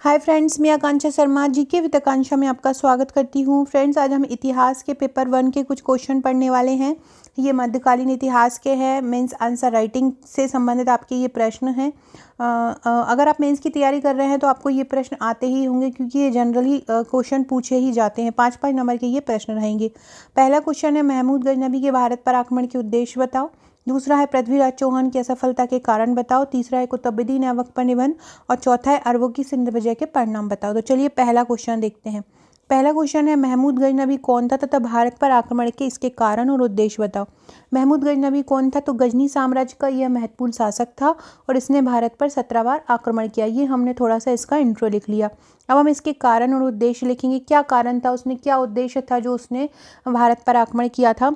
Hi friends, मैं आकांक्षा Sharma GK with आकांक्षा में आपका स्वागत करती हूँ। फ्रेंड्स, आज हम इतिहास के पेपर 1 के कुछ क्वेश्चन पढ़ने वाले हैं। ये मध्यकालीन इतिहास के हैं। मेंस आंसर राइटिंग से संबंधित आपके ये प्रश्न हैं। अगर आप मेंस की तैयारी कर रहे हैं तो आपको ये प्रश्न आते ही होंगे, क्योंकि ये जनरली क्वेश्चन पूछे ही जाते हैं। 5-5 नंबर के ये प्रश्न रहेंगे। पहला क्वेश्चन है, महमूद गजनबी के भारत पर आक्रमण के उद्देश्य बताओ। दूसरा है, पृथ्वीराज चौहान की असफलता के कारण बताओ। तीसरा है, कुतुबुद्दीन ऐबक पर निबंध। और चौथा है, अरबों की सिंध विजय के परिणाम बताओ। तो चलिए पहला क्वेश्चन देखते हैं। पहला क्वेश्चन है, महमूद गजनबी कौन था तथा भारत पर आक्रमण के इसके कारण और उद्देश्य बताओ। महमूद गजनबी कौन था? तो गजनी साम्राज्य का यह महत्वपूर्ण शासक था और इसने भारत पर 17 बार आक्रमण किया। ये हमने थोड़ा सा इसका इंट्रो लिख लिया। अब हम इसके कारण और उद्देश्य लिखेंगे। क्या कारण था, उसने क्या उद्देश्य था जो उसने भारत पर आक्रमण किया था।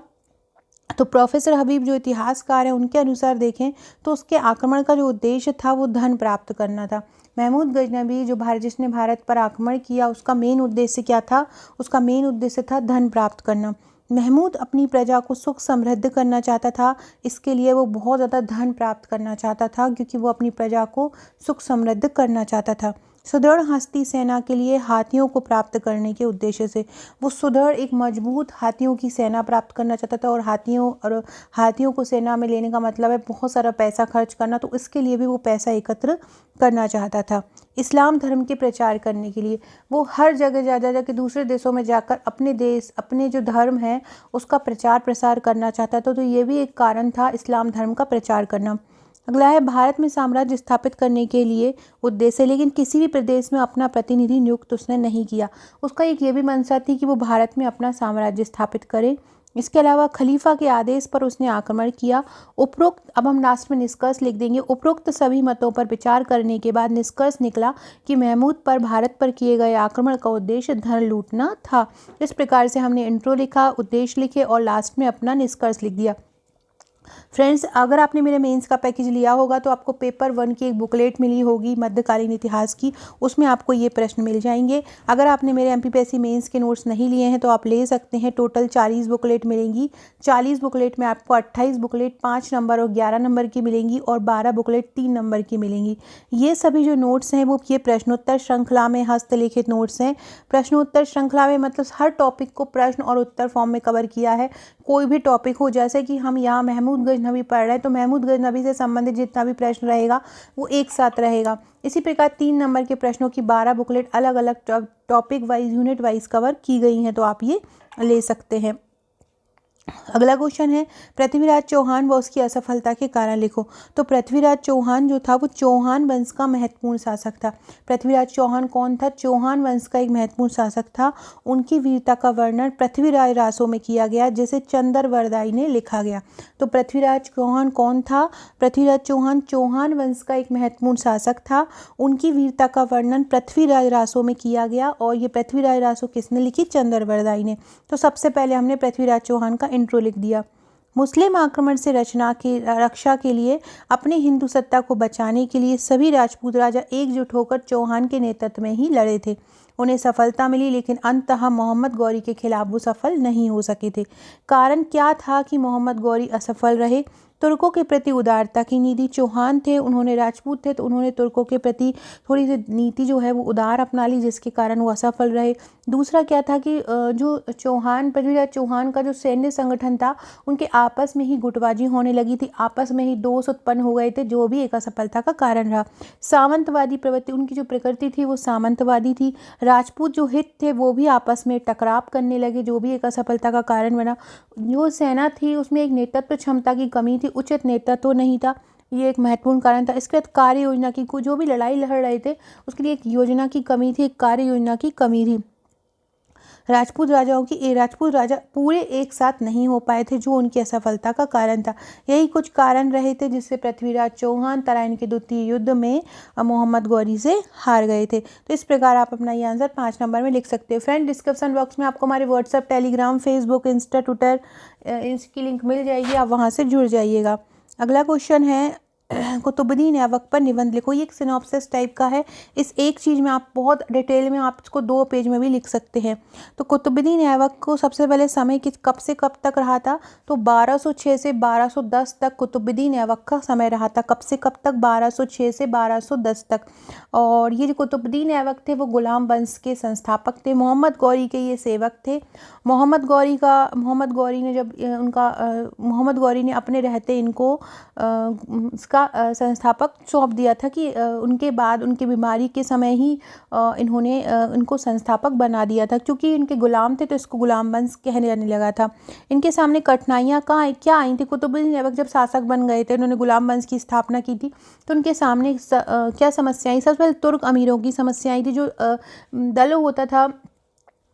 तो प्रोफेसर हबीब जो इतिहासकार हैं, उनके अनुसार देखें तो उसके आक्रमण का जो उद्देश्य था वो धन प्राप्त करना था। महमूद गजनबी जिसने भारत पर आक्रमण किया, उसका मेन उद्देश्य क्या था? उसका मेन उद्देश्य था धन प्राप्त करना। महमूद अपनी प्रजा को सुख समृद्ध करना चाहता था। इसके लिए वो बहुत ज़्यादा धन प्राप्त करना चाहता था, क्योंकि वो अपनी प्रजा को सुख समृद्ध करना चाहता था। सुदृढ़ हस्ती सेना के लिए हाथियों को प्राप्त करने के उद्देश्य से वो सुदृढ़ एक मजबूत हाथियों की सेना प्राप्त करना चाहता था। और हाथियों को सेना में लेने का मतलब है बहुत सारा पैसा खर्च करना, तो इसके लिए भी वो पैसा एकत्र करना चाहता था। इस्लाम धर्म के प्रचार करने के लिए वो हर जगह जाके दूसरे देशों में जाकर अपने जो धर्म है उसका प्रचार प्रसार करना चाहता था। तो ये भी एक कारण था इस्लाम धर्म का प्रचार करना। अगला है, भारत में साम्राज्य स्थापित करने के लिए उद्देश्य, लेकिन किसी भी प्रदेश में अपना प्रतिनिधि नियुक्त उसने नहीं किया। उसका एक ये भी मंशा थी कि वो भारत में अपना साम्राज्य स्थापित करे। इसके अलावा खलीफा के आदेश पर उसने आक्रमण किया। अब हम लास्ट में निष्कर्ष लिख देंगे। उपरोक्त सभी मतों पर विचार करने के बाद निष्कर्ष निकला कि महमूद पर भारत पर किए गए आक्रमण का उद्देश्य धन लूटना था। इस प्रकार से हमने इंट्रो लिखा, उद्देश्य लिखे और लास्ट में अपना निष्कर्ष लिख दिया। फ्रेंड्स, अगर आपने मेरे मेंस का पैकेज लिया होगा तो आपको पेपर 1 की एक बुकलेट मिली होगी मध्यकालीन इतिहास की, उसमें आपको ये प्रश्न मिल जाएंगे। अगर आपने मेरे एमपीपीएससी मेंस के नोट्स नहीं लिए हैं तो आप ले सकते हैं। टोटल 40 बुकलेट मिलेंगी। 40 बुकलेट में आपको 28 बुकलेट 5 नंबर और 11 नंबर की मिलेंगी और 12 बुकलेट 3 नंबर की मिलेंगी। ये सभी जो नोट्स हैं वो ये प्रश्नोत्तर श्रृंखला में हस्तलिखित नोट्स हैं। प्रश्नोत्तर श्रृंखला में मतलब हर टॉपिक को प्रश्न और उत्तर फॉर्म में कवर किया है। कोई भी टॉपिक हो, जैसे कि हम यहाँ महमूद गजनबी पढ़ रहे हैं तो महमूद गजनबी से संबंधित जितना भी प्रश्न रहेगा वो एक साथ रहेगा। इसी प्रकार 3 नंबर के प्रश्नों की 12 बुकलेट अलग अलग topic wise unit wise cover की गई हैं, तो आप ये ले सकते हैं। अगला क्वेश्चन है, पृथ्वीराज चौहान व उसकी असफलता के कारण लिखो। तो पृथ्वीराज चौहान जो था वो चौहान वंश का महत्वपूर्ण शासक था। पृथ्वीराज चौहान कौन था? चौहान वंश का एक महत्वपूर्ण शासक था। उनकी वीरता का वर्णन पृथ्वीराज रासों में किया गया, जिसे चंद्रवरदाई ने लिखा गया। तो पृथ्वीराज चौहान कौन था? पृथ्वीराज चौहान चौहान वंश का एक महत्वपूर्ण शासक था। उनकी वीरता का वर्णन पृथ्वीराज रासों में किया गया और ये पृथ्वीराज रासों किसने लिखी? चंद्रवरदाई ने। तो सबसे पहले हमने पृथ्वीराज चौहान का इंट्रो लिख दिया। मुस्लिम आक्रमण से रक्षा के लिए अपने हिंदू सत्ता को बचाने के लिए सभी राजपूत राजा एकजुट होकर चौहान के नेतृत्व में ही लड़े थे। उन्हें सफलता मिली, लेकिन अंततः मोहम्मद गौरी के खिलाफ वो सफल नहीं हो सके थे। कारण क्या था कि मोहम्मद गौरी असफल रहे? तुर्कों के प्रति उदारता की नीति। चौहान थे, उन्होंने राजपूत थे, तो उन्होंने तुर्कों के प्रति थोड़ी सी नीति जो है वो उदार अपना ली, जिसके कारण वो असफल रहे। दूसरा क्या था कि जो पृथ्वीराज चौहान का जो सैन्य संगठन था, उनके आपस में ही गुटबाजी होने लगी थी, आपस में ही दोष उत्पन्न हो गए थे, जो भी एक असफलता का कारण रहा। सामंतवादी प्रवृत्ति, उनकी जो प्रकृति थी वो सामंतवादी थी। राजपूत जो हित थे वो भी आपस में टकराव करने लगे, जो भी एक असफलता का कारण बना। जो सेना थी उसमें एक नेतृत्व क्षमता की कमी थी, उचित नेतृत्व नहीं था, ये एक महत्वपूर्ण कारण था। इसके बाद कार्य योजना की, जो भी लड़ाई लड़ रहे थे उसके लिए एक योजना की कमी थी, एक कार्य योजना की कमी थी। राजपूत राजा पूरे एक साथ नहीं हो पाए थे, जो उनकी असफलता का कारण था। यही कुछ कारण रहे थे जिससे पृथ्वीराज चौहान तराइन के द्वितीय युद्ध में मोहम्मद गौरी से हार गए थे। तो इस प्रकार आप अपना ये आंसर 5 नंबर में लिख सकते हो। फ्रेंड, डिस्क्रिप्शन बॉक्स में आपको हमारे WhatsApp, Telegram, Facebook, Insta, Twitter इसकी लिंक मिल जाएगी, आप वहाँ से जुड़ जाइएगा। अगला क्वेश्चन है कुतुबुद्दीन ऐबक पर निबंध लिखो। ये एक सिनॉप्सिस टाइप का है। इस एक चीज़ में आप बहुत डिटेल में आप इसको 2 पेज में भी लिख सकते हैं। तो कुतुबुद्दीन ऐबक को सबसे पहले समय किस कब से कब तक रहा था, तो 1206 से 1210 तक कुतुबुद्दीन ऐबक का समय रहा था। कब से कब तक, 1206 से 1210 तक। और ये जो कुतुबुद्दीन ऐबक थे वो गुलाम वंश के संस्थापक थे। मोहम्मद गौरी के ये सेवक थे। मोहम्मद गौरी ने जब मोहम्मद गौरी ने अपने रहते इनको इसका संस्थापक सौंप दिया था कि उनके बाद उनकी बीमारी के समय ही इन्होंने इनको संस्थापक बना दिया था। क्योंकि इनके गुलाम थे तो इसको गुलाम वंश कहने जाने लगा था। इनके सामने कठिनाइयाँ क्या आई थी, कुतुबुद्दीन ऐबक जब शासक बन गए थे, उन्होंने गुलाम वंश की स्थापना की थी, तो उनके सामने क्या समस्याएं, सबसे पहले तुर्क अमीरों की समस्या आई थी। जो दल होता था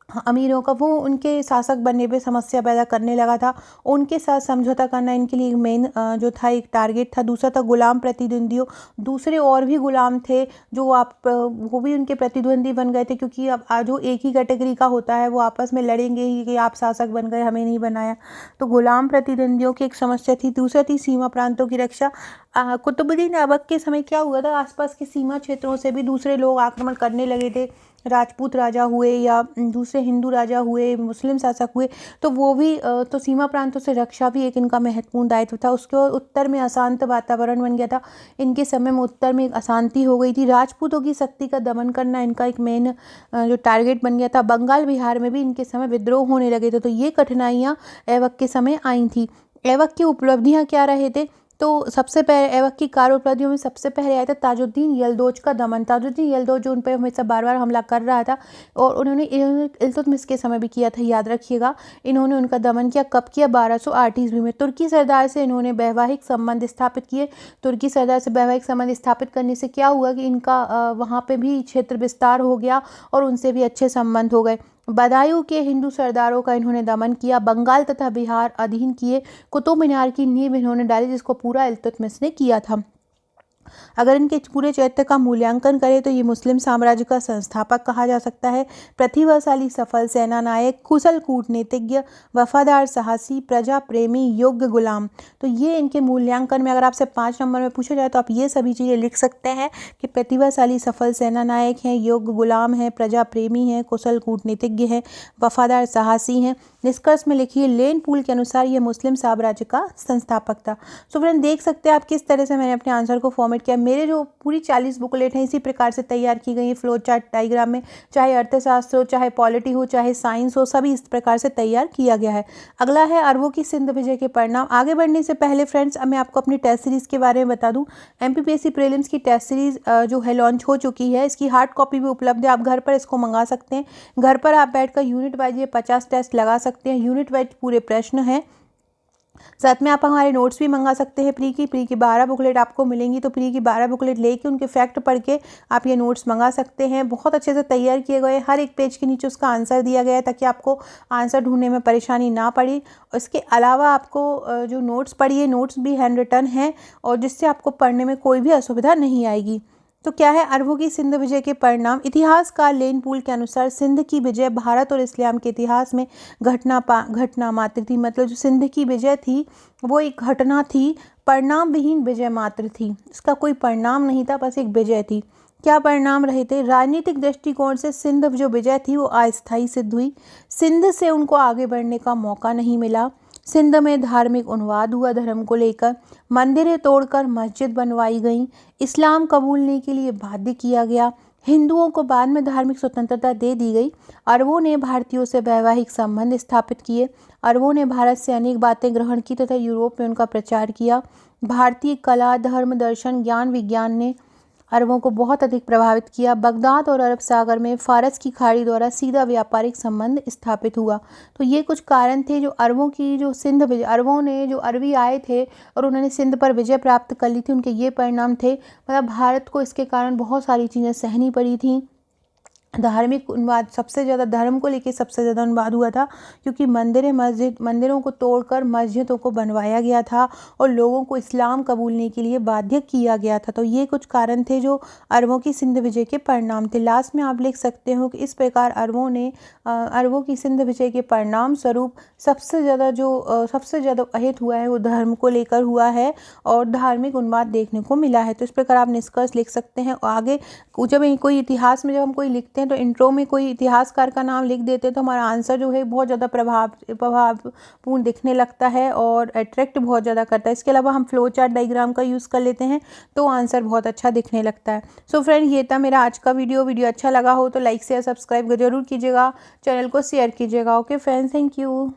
अमीरों का, वो उनके शासक बनने पे समस्या पैदा करने लगा था। उनके साथ समझौता करना इनके लिए मेन जो था एक टारगेट था। दूसरा था गुलाम प्रतिद्वंदियों, दूसरे और भी गुलाम थे जो वो भी उनके प्रतिद्वंदी बन गए थे। क्योंकि अब जो एक ही कैटेगरी का होता है वो आपस में लड़ेंगे ही कि आप शासक बन गए, हमें नहीं बनाया। तो गुलाम प्रतिद्वंदियों की एक समस्या थी। दूसरा थी सीमा प्रांतों की रक्षा। कुतुबुद्दीन ऐबक के समय क्या हुआ था, आसपास के सीमा क्षेत्रों से भी दूसरे लोग आक्रमण करने लगे थे। राजपूत राजा हुए या दूसरे हिंदू राजा हुए, मुस्लिम शासक हुए, तो वो भी तो सीमा प्रांतों से रक्षा भी एक इनका महत्वपूर्ण दायित्व था। उसके और उत्तर में अशांत वातावरण बन गया था। इनके समय में उत्तर में एक अशांति हो गई थी। राजपूतों की शक्ति का दमन करना इनका एक मेन जो टारगेट बन गया था। बंगाल बिहार में भी इनके समय विद्रोह होने लगे थे। तो ये कठिनाइयाँ ऐबक के समय आई थी। ऐबक की उपलब्धियाँ क्या रहे थे, तो सबसे पहले ऐबक की कार्य उपलब्धियों में सबसे पहले आया था ताजुद्दीन यलदौज का दमन। ताजुद्दीन यलदौज जो उन पर हमेशा बार बार हमला कर रहा था, और उन्होंने इल्तुतमिश के समय भी किया था, याद रखिएगा। इन्होंने उनका दमन किया। कब किया, 1208 ईस्वी में। तुर्की सरदार से इन्होंने वैवाहिक संबंध स्थापित किए। तुर्की सरदार से वैवाहिक संबंध स्थापित करने से क्या हुआ कि इनका वहाँ पे भी क्षेत्र विस्तार हो गया और उनसे भी अच्छे संबंध हो गए। बदायूं के हिंदू सरदारों का इन्होंने दमन किया। बंगाल तथा बिहार अधीन किए। कुतुब मीनार की नींव इन्होंने डाली, जिसको पूरा इल्तुतमिश ने किया था। अगर इनके पूरे चरित्र का मूल्यांकन करें तो ये मुस्लिम साम्राज्य का संस्थापक कहा जा सकता है। प्रतिभाशाली, सफल सेना नायक, कुशल कूटनीतिज्ञ, वफादार, साहसी, प्रजा प्रेमी, योग्य गुलाम। तो ये इनके मूल्यांकन में अगर आपसे 5 नंबर में पूछा जाए तो आप ये सभी चीज़ें लिख सकते हैं कि प्रतिभाशाली, सफल सेना नायक हैं, योग्य गुलाम हैं, प्रजा प्रेमी हैं, कुशल कूटनीतिज्ञ हैं, वफादार, साहसी हैं। निष्कर्ष में लिखिए लेन पूल के अनुसार ये मुस्लिम साम्राज्य का संस्थापक था। सो फ्रेंड, देख सकते हैं आप किस तरह से मैंने अपने आंसर को फॉर्मेट किया। मेरे जो पूरी 40 बुकलेट हैं इसी प्रकार से तैयार की गई है, फ्लो चार्ट डायग्राम में। चाहे अर्थशास्त्र हो, चाहे पॉलिटी हो, चाहे साइंस हो, सभी इस प्रकार से तैयार किया गया है। अगला है अरबों की सिंध विजय के परिणाम। आगे बढ़ने से पहले फ्रेंड्स मैं आपको अपनी टेस्ट सीरीज़ के बारे में बता दूं। MPPSC प्रीलिम्स की टेस्ट सीरीज़ जो है लॉन्च हो चुकी है। इसकी हार्ड कॉपी भी उपलब्ध है, आप घर पर इसको मंगा सकते हैं। घर पर आप बैठकर यूनिट वाइज ये 50 टेस्ट लगा सकते हैं। यूनिट वाइज पूरे प्रश्न हैं। साथ में आप हमारे नोट्स भी मंगा सकते हैं। प्री की 12 बुकलेट आपको मिलेंगी, तो प्री की 12 बुकलेट लेके उनके फैक्ट पढ़ के आप ये नोट्स मंगा सकते हैं। बहुत अच्छे से तैयार किए गए, हर एक पेज के नीचे उसका आंसर दिया गया है ताकि आपको आंसर ढूंढने में परेशानी ना पड़ी। इसके अलावा आपको जो नोट्स पढ़िए, नोट्स भी हैंड रिटन हैं और जिससे आपको पढ़ने में कोई भी असुविधा नहीं आएगी। तो क्या है अरबों की सिंध विजय के परिणाम। इतिहासकार लेन पूल के अनुसार सिंध की विजय भारत और इस्लाम के इतिहास में घटना मात्र थी। मतलब जो सिंध की विजय थी वो एक घटना थी, परिणाम विहीन विजय मात्र थी। इसका कोई परिणाम नहीं था, बस एक विजय थी। क्या परिणाम रहे थे। राजनीतिक दृष्टिकोण से सिंध जो विजय थी वो अस्थायी सिद्ध हुई। सिंध से उनको आगे बढ़ने का मौका नहीं मिला। सिंध में धार्मिक उन्माद हुआ धर्म को लेकर। मंदिरें तोड़कर मस्जिद बनवाई गई। इस्लाम कबूलने के लिए बाध्य किया गया। हिंदुओं को बाद में धार्मिक स्वतंत्रता दे दी गई। अरबों ने भारतीयों से वैवाहिक संबंध स्थापित किए। अरबों ने भारत से अनेक बातें ग्रहण की तथा यूरोप में उनका प्रचार किया। भारतीय कला, धर्म, दर्शन, ज्ञान, विज्ञान ने अरबों को बहुत अधिक प्रभावित किया। बगदाद और अरब सागर में फारस की खाड़ी द्वारा सीधा व्यापारिक संबंध स्थापित हुआ। तो ये कुछ कारण थे जो अरबों की जो सिंध विजय, अरबों ने जो अरबी आए थे और उन्होंने सिंध पर विजय प्राप्त कर ली थी, उनके ये परिणाम थे। मतलब भारत को इसके कारण बहुत सारी चीज़ें सहनी पड़ी थी। धार्मिक उन्माद सबसे ज़्यादा धर्म को लेके सबसे ज़्यादा उन्माद हुआ था, क्योंकि मंदिरों को तोड़कर मस्जिदों को बनवाया गया था और लोगों को इस्लाम कबूलने के लिए बाध्य किया गया था। तो ये कुछ कारण थे जो अरबों की सिंध विजय के परिणाम थे। लास्ट में आप लिख सकते हो कि इस प्रकार अरबों की सिंध विजय के परिणाम स्वरूप सबसे ज़्यादा अहित हुआ है वो धर्म को लेकर हुआ है और धार्मिक उन्माद देखने को मिला है। तो इस प्रकार आप निष्कर्ष लिख सकते हैं। आगे जब कोई इतिहास में जब हम कोई लिखते हैं तो इंट्रो में कोई इतिहासकार का नाम लिख देते हैं तो हमारा आंसर जो है बहुत ज़्यादा प्रभावपूर्ण दिखने लगता है और अट्रैक्ट बहुत ज़्यादा करता है। इसके अलावा हम फ्लो चार्ट डायग्राम का यूज़ कर लेते हैं तो आंसर बहुत अच्छा दिखने लगता है। सो फ्रेंड, ये था मेरा आज का वीडियो अच्छा लगा हो तो लाइक शेयर सब्सक्राइब जरूर कीजिएगा, चैनल को शेयर कीजिएगा। Okay friends, thank you.